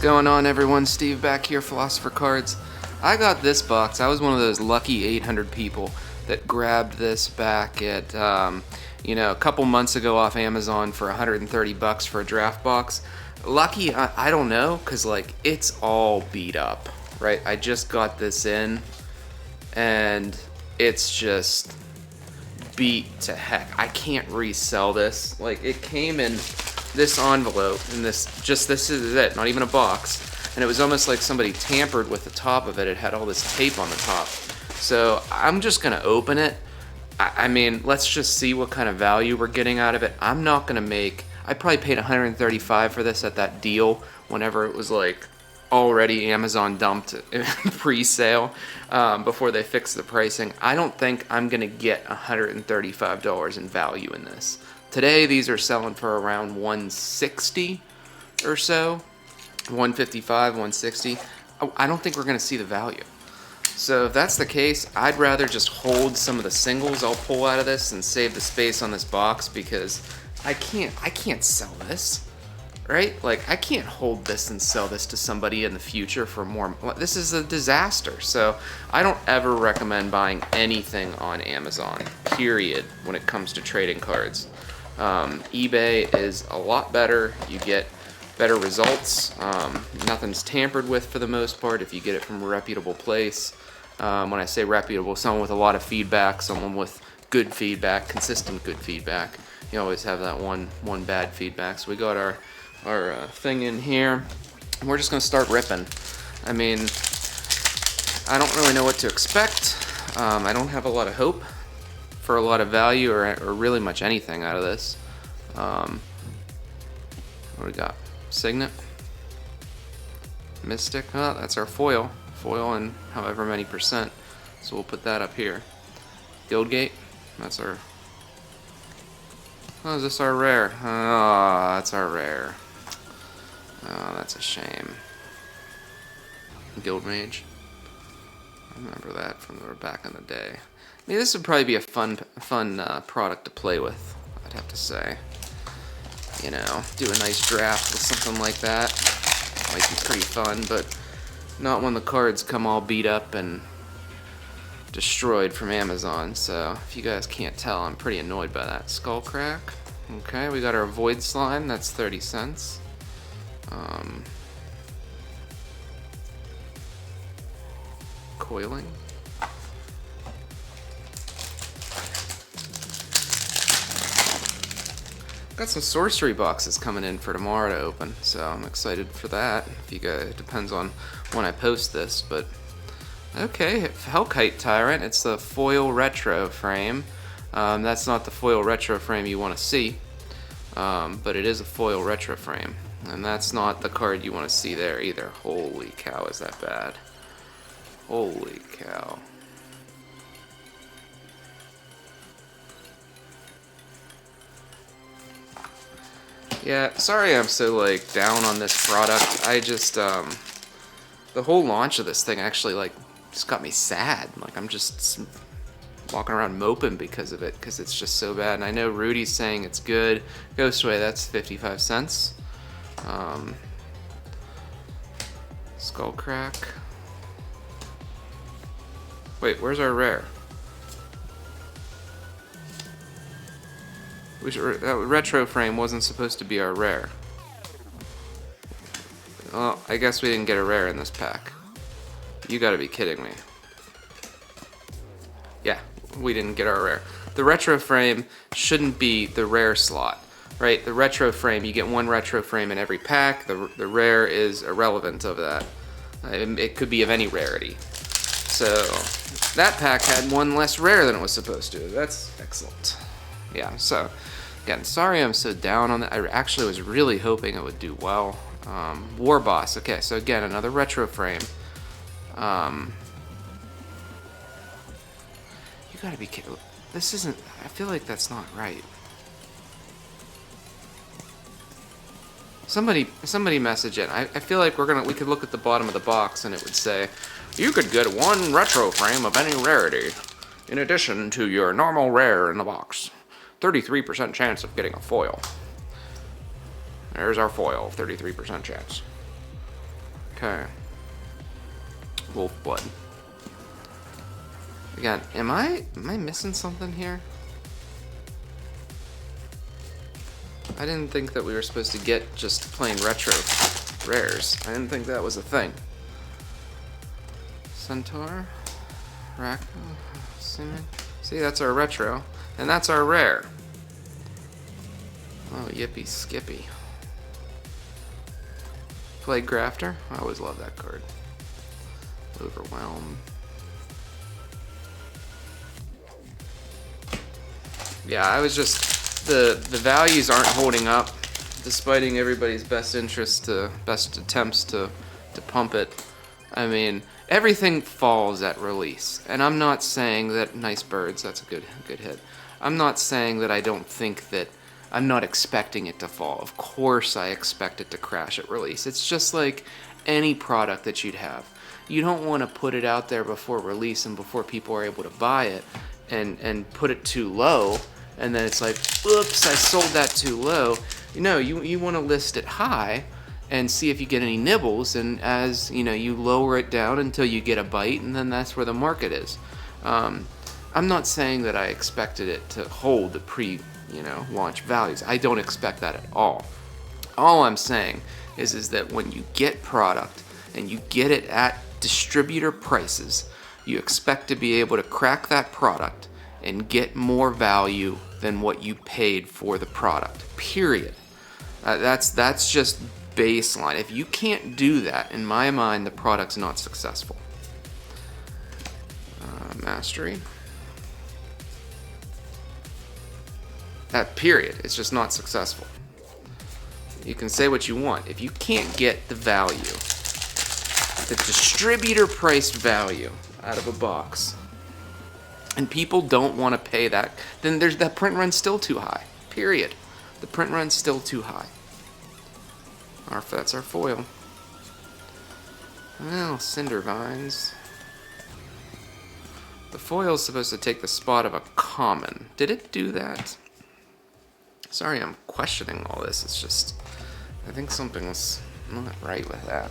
going on, everyone? Steve back here, Philosopher Cards. I got this box. I was one of those lucky 800 people that grabbed this back at, a couple months ago off Amazon for 130 bucks for a draft box. Lucky, I don't know, because, it's all beat up, right? I just got this in, and it's just beat to heck. I can't resell this. It came in this envelope, and this is it, not even a box. And it was almost like somebody tampered with the top of it. It had all this tape on the top. So I'm just gonna open it. I mean, let's just see what kind of value we're getting out of it. I'm not gonna make, I probably paid $135 for this at that deal whenever it was already Amazon dumped pre-sale before they fixed the pricing. I don't think I'm gonna get $135 in value in this. Today these are selling for around $160 or so, $155, $160. I don't think we're gonna see the value. So if that's the case, I'd rather just hold some of the singles I'll pull out of this and save the space on this box, because I can't sell this. Right? I can't hold this and sell this to somebody in the future for more. This is a disaster. So I don't ever recommend buying anything on Amazon, period, when it comes to trading cards. eBay is a lot better. You get better results. Nothing's tampered with for the most part if you get it from a reputable place. When I say reputable, someone with a lot of feedback, someone with good feedback, consistent good feedback. You always have that one bad feedback. So we got our thing in here. We're just gonna start ripping. I mean, I don't really know what to expect. I don't have a lot of hope for a lot of value or really much anything out of this. What do we got? Signet, Mystic. Oh, that's our foil and however many percent. So we'll put that up here. Guildgate. That's our. Oh, is this our rare? Oh, that's our rare. Oh, that's a shame. Guild Mage. I remember that from back in the day. I mean, this would probably be a fun product to play with, I'd have to say. You know, do a nice draft with something like that. Might be pretty fun, but not when the cards come all beat up and destroyed from Amazon. So if you guys can't tell, I'm pretty annoyed by that. Skullcrack. Okay, we got our Void Slime. That's 30 cents. Coiling. Got some sorcery boxes coming in for tomorrow to open, so I'm excited for that. If you guys, it depends on when I post this, but okay, Hellkite Tyrant. It's the foil retro frame. That's not the foil retro frame you want to see, but it is a foil retro frame, and that's not the card you want to see there either. Holy cow, is that bad? Holy cow. Yeah, sorry I'm so down on this product. I just the whole launch of this thing actually just got me sad. I'm just walking around moping because of it, because it's just so bad. And I know Rudy's saying it's good. Ghostway, that's 55 cents. Skullcrack. Wait, where's our rare? That retro frame wasn't supposed to be our rare. Well, I guess we didn't get a rare in this pack. You gotta be kidding me. Yeah, we didn't get our rare. The retro frame shouldn't be the rare slot, right? The retro frame, you get one retro frame in every pack. The rare is irrelevant of that. It could be of any rarity. So that pack had one less rare than it was supposed to. That's excellent. Yeah, so again, sorry I'm so down on that. I actually was really hoping it would do well. War Boss. Okay, so again, another retro frame. You gotta be kidding. This isn't, I feel like that's not right. Somebody message it. I feel like we could look at the bottom of the box and it would say, you could get one retro frame of any rarity, in addition to your normal rare in the box. 33% chance of getting a foil. There's our foil, 33% chance. Okay. Wolf blood. Again, am I missing something here? I didn't think that we were supposed to get just plain retro rares. I didn't think that was a thing. Centaur, Racco, Seaman. See, that's our retro, and that's our rare. Oh, yippee skippy. Plague Grafter. I always love that card. Overwhelm. Yeah, I was just the values aren't holding up, despite everybody's best attempts to pump it. I mean, everything falls at release, and I'm not saying that Nice Birds. That's a good hit. I'm not saying that I don't think that. I'm not expecting it to fall. Of course, I expect it to crash at release. It's just like any product that you'd have. You don't want to put it out there before release and before people are able to buy it, and put it too low. And then it's like, oops, I sold that too low. You want to list it high and see if you get any nibbles. And as you lower it down until you get a bite, and then that's where the market is. I'm not saying that I expected it to hold the launch values. I don't expect that at all. All I'm saying is that when you get product and you get it at distributor prices, you expect to be able to crack that product and get more value than what you paid for the product, period. That's just baseline. If you can't do that, in my mind, the product's not successful. Mastery. Period. It's just not successful. You can say what you want. If you can't get the value, the distributor priced value out of a box, and people don't want to pay that, then that print run's still too high. Period. The print run's still too high. That's our foil. Well, Cinder Vines. The foil's supposed to take the spot of a common. Did it do that? Sorry, I'm questioning all this. It's just, I think something's not right with that.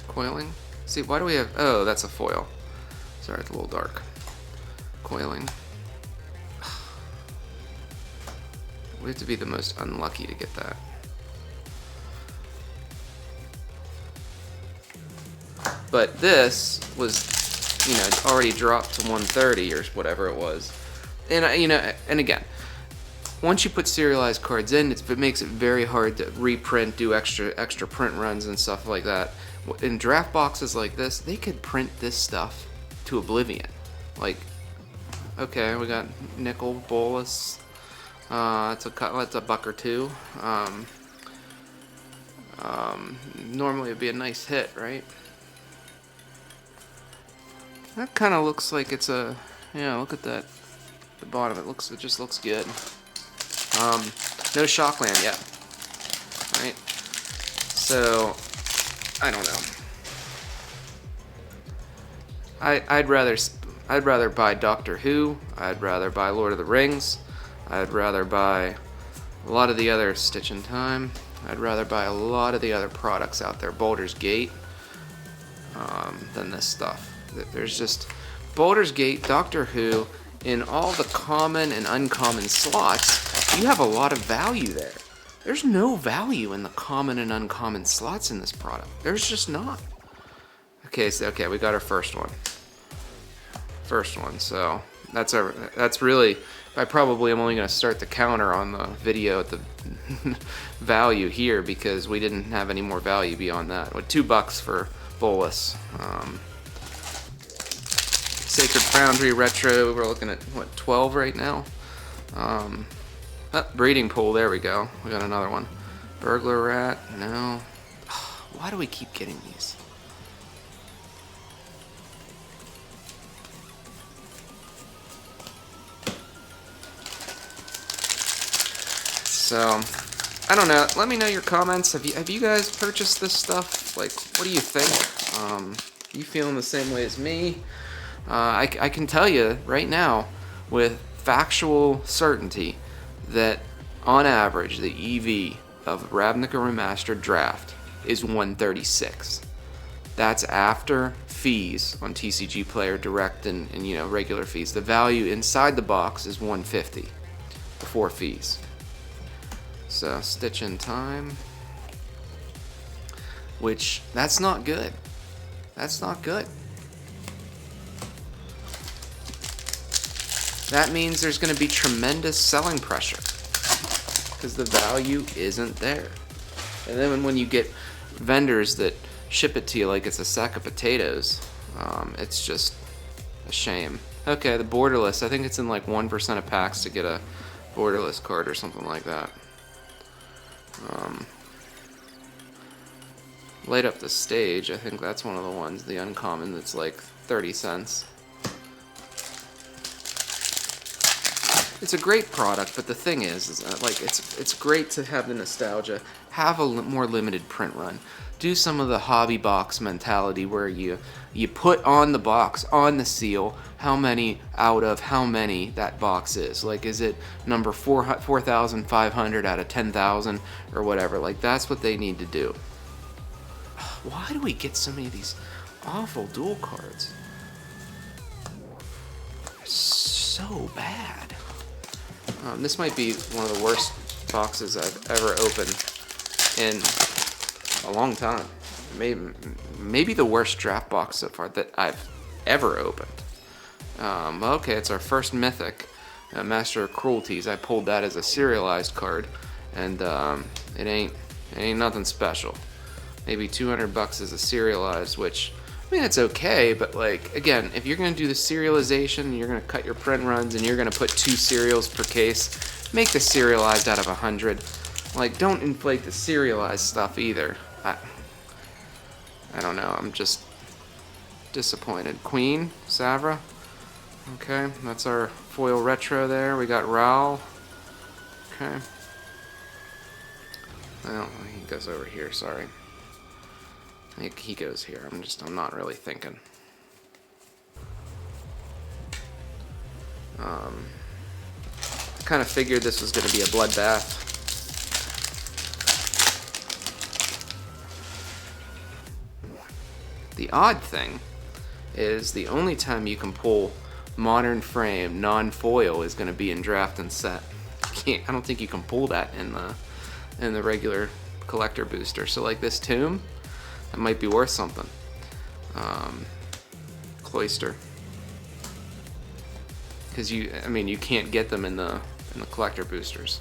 Coiling? See, why do we have... Oh, that's a foil. Sorry, it's a little dark. Coiling. We have to be the most unlucky to get that. But this was, already dropped to 130 or whatever it was. And, and again, once you put serialized cards in, it makes it very hard to reprint, do extra print runs and stuff like that. In draft boxes like this, they could print this stuff to oblivion. Like, okay, we got nickel, bolus. That's a buck or two. Normally it'd be a nice hit, right? That kind of looks like it's a, look at that. The bottom, it just looks good. No Shockland yet, right? So, I don't know. I'd rather buy Doctor Who. I'd rather buy Lord of the Rings. I'd rather buy a lot of the other Stitch in Time. I'd rather buy a lot of the other products out there, Baldur's Gate, than this stuff. There's just Baldur's Gate, Doctor Who, in all the common and uncommon slots, you have a lot of value there. There's no value in the common and uncommon slots in this product. There's just not. Okay, we got our first one. So that's really. I probably am only going to start the counter on the video at the value here because we didn't have any more value beyond that. With $2 for Bolus. Sacred Foundry Retro, we're looking at, 12 right now? Breeding Pool, there we go. We got another one. Burglar Rat, no. Why do we keep getting these? So, I don't know. Let me know your comments. Have you guys purchased this stuff? Like, what do you think? You feeling the same way as me? I can tell you right now, with factual certainty that on average the EV of Ravnica Remastered Draft is 136. That's after fees on TCG Player Direct and regular fees. The value inside the box is 150 before fees. So stitch in time, which that's not good. That's not good. That means there's going to be tremendous selling pressure because the value isn't there. And then when you get vendors that ship it to you like it's a sack of potatoes, it's just a shame. Okay, the borderless. I think it's in like 1% of packs to get a borderless card or something like that. Light Up the Stage. I think that's one of the ones, the uncommon, that's like 30 cents. It's a great product, but the thing is like it's great to have the nostalgia, have a more limited print run, do some of the hobby box mentality where you put on the box, on the seal, how many out of how many that box is. Like, is it number 4,500 out of 10,000 or whatever? Like, that's what they need to do. Why do we get so many of these awful dual cards? They're so bad. This might be one of the worst boxes I've ever opened in a long time. Maybe the worst draft box so far that I've ever opened. Okay, it's our first Mythic, Master of Cruelties. I pulled that as a serialized card, and it ain't nothing special. Maybe $200 as a serialized, which, I mean, it's okay, but like, again, if you're going to do the serialization, you're going to cut your print runs, and you're going to put 2 serials per case, make the serialized out of 100. Like, don't inflate the serialized stuff either. I don't know, I'm just disappointed. Queen, Savra. Okay, that's our foil retro there. We got Raoul. Okay. Well, he goes over here, sorry. He goes here. I'm not really thinking. I kind of figured this was going to be a bloodbath. The odd thing is the only time you can pull modern frame non-foil is going to be in draft and set. I don't think you can pull that in the regular collector booster. So like this tomb, that might be worth something. Cloister, because you can't get them in the collector boosters.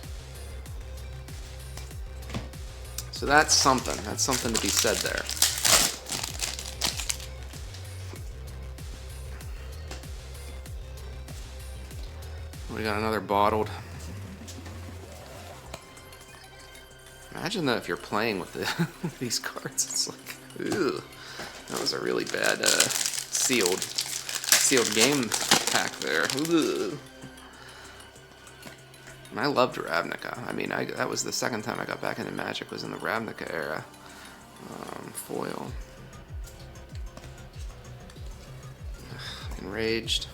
So that's something. That's something to be said there. We got another bottled. Imagine that if you're playing with these cards, it's like, ew. That was a really bad sealed game pack there. Ugh. And I loved Ravnica. I mean, that was the second time I got back into Magic, was in the Ravnica era. Foil. Enraged.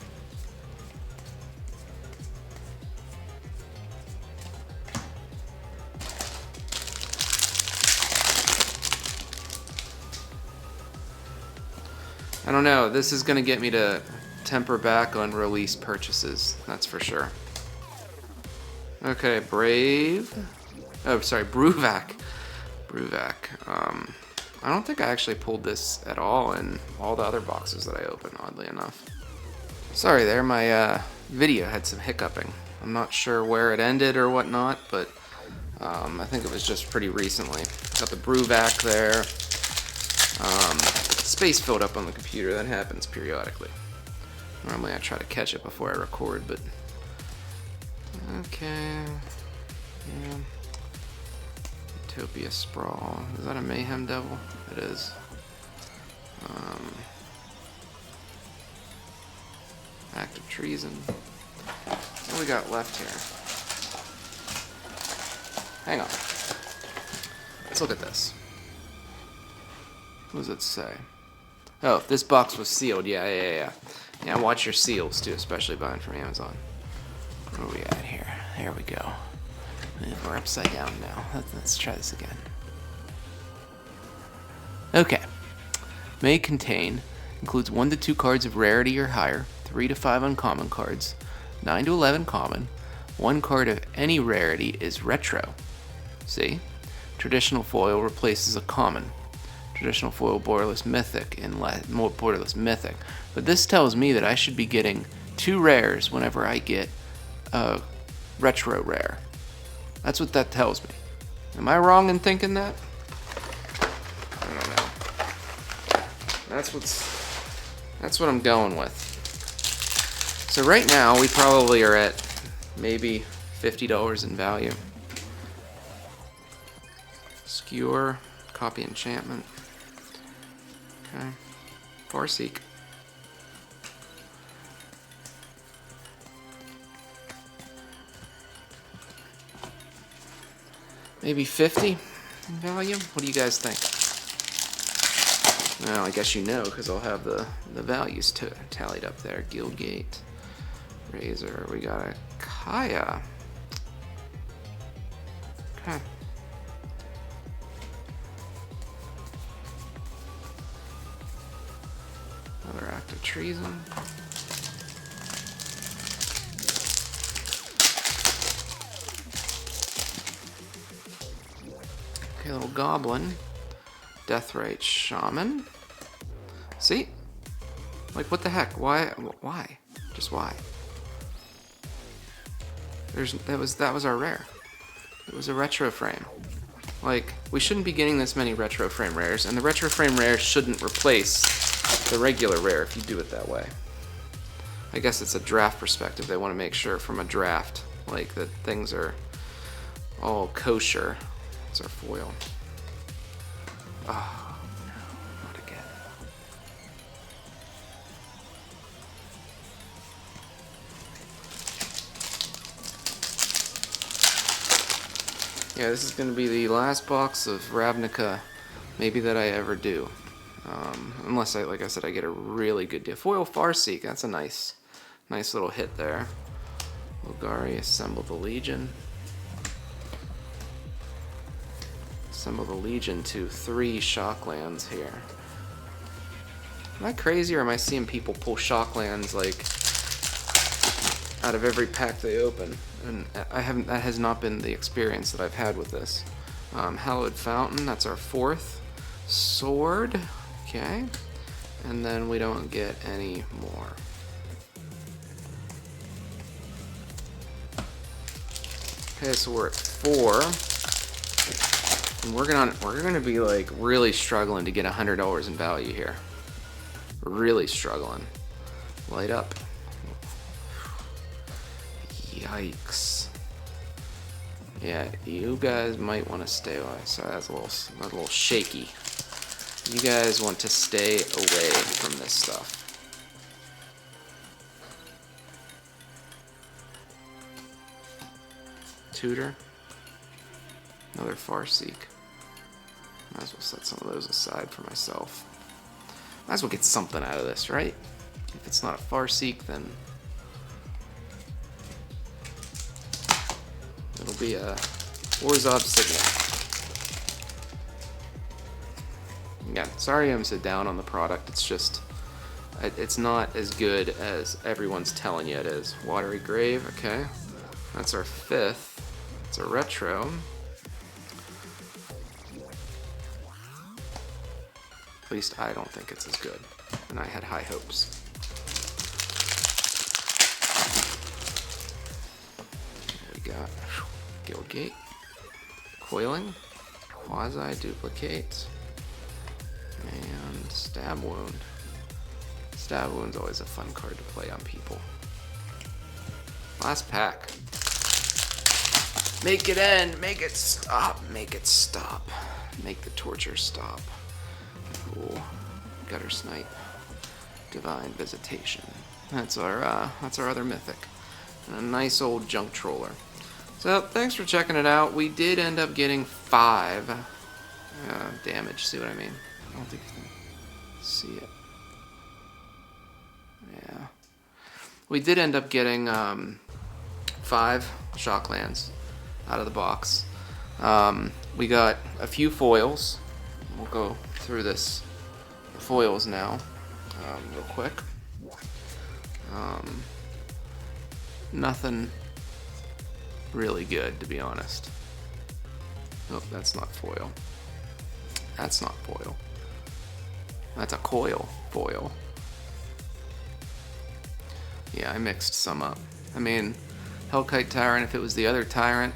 I don't know, this is going to get me to temper back on release purchases, that's for sure. Okay, Brave. Oh, sorry, Bruvac. I don't think I actually pulled this at all in all the other boxes that I opened, oddly enough. Sorry there, my video had some hiccuping. I'm not sure where it ended or whatnot, but I think it was just pretty recently. Got the Bruvac there. Space filled up on the computer. That happens periodically. Normally I try to catch it before I record, but okay. Yeah. Utopia Sprawl. Is that a Mayhem Devil? It is. Act of Treason. What do we got left here? Hang on. Let's look at this. What does it say? Oh, this box was sealed. Yeah. Yeah, watch your seals too, especially buying from Amazon. Where are we at here? There we go. We're upside down now. Let's try this again. Okay. May contain includes 1 to 2 cards of rarity or higher, 3 to 5 uncommon cards, 9 to 11 common. 1 card of any rarity is retro. See? Traditional foil replaces a common. Traditional foil borderless mythic in more borderless mythic. But this tells me that I should be getting 2 rares whenever I get a retro rare. That's what that tells me. Am I wrong in thinking that? I don't know. That's what I'm going with. So right now we probably are at maybe $50 in value. Skewer, copy enchantment. Okay. Farseek. Maybe 50 in value? What do you guys think? Well, I guess you know, because I'll have the values tallied up there. Guildgate, Razor, we got a Kaya. Okay. Another act of treason. Okay, little goblin. Deathrite Shaman. See? Like, what the heck? Why? Just why? That was our rare. It was a retro frame. Like, we shouldn't be getting this many retro frame rares, and the retro frame rare shouldn't replace the regular rare if you do it that way. I guess it's a draft perspective. They want to make sure from a draft, like, that things are all kosher. It's our foil. Oh, no, not again. Yeah, this is going to be the last box of Ravnica, maybe that I ever do. Unless, like I said, I get a really good deal. Foil Farseek, that's a nice little hit there. Logari, Assemble the Legion. Assemble the Legion to 3 Shocklands here. Am I crazy, or am I seeing people pull Shocklands like out of every pack they open? And that has not been the experience that I've had with this. Hallowed Fountain, that's our 4th. Sword, okay. And then we don't get any more. Okay, so we're at 4. And we're gonna be like really struggling to get $100 in value here. Really struggling. Light up. Yikes. Yeah, you guys might want to stay away. Sorry, that's a little shaky. You guys want to stay away from this stuff. Tutor. Another Farseek. Might as well set some of those aside for myself. Might as well get something out of this, right? If it's not a Farseek, then it'll be a Orzhov Signet. Yeah, sorry I'm so down on the product. It's just, it's not as good as everyone's telling you it is. Watery Grave, okay. That's our 5th. It's a retro. At least I don't think it's as good. And I had high hopes. We got Guildgate. Coiling. Quasi-Duplicate. And Stab Wound. Stab Wound's always a fun card to play on people. Last pack. Make it end. Make it stop. Make it stop. Make the torture stop. Cool. Gutter Snipe. Divine Visitation. That's our other mythic. And a nice old junk troller. So thanks for checking it out. We did end up getting 5 damage. See what I mean? I don't think you can see it. Yeah. We did end up getting 5 shock lands out of the box. We got a few foils. We'll go through this foils now real quick. Nothing really good, to be honest. Oh, that's not foil. That's not foil. That's a coil foil. Yeah, I mixed some up. I mean, Hellkite Tyrant, if it was the other Tyrant,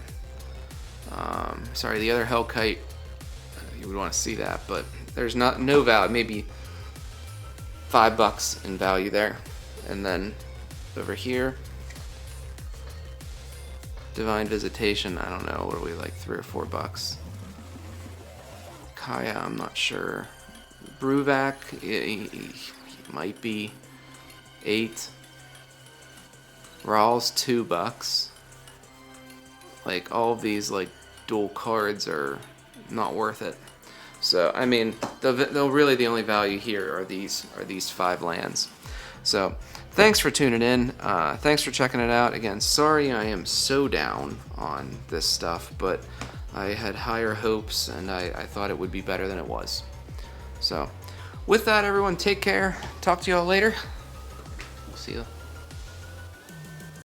sorry, the other Hellkite, you would want to see that, but there's no value, maybe $5 in value there. And then over here, Divine Visitation, I don't know, what are we, like $3 or $4? Kaya, I'm not sure. Bruvac, he might be $8. Rawls, $2. Like, all of these, like, dual cards are not worth it. So, I mean, really the only value here are these 5 lands. So, thanks for tuning in. Thanks for checking it out. Again, sorry I am so down on this stuff, but I had higher hopes, and I thought it would be better than it was. So, with that, everyone, take care. Talk to y'all later. See you.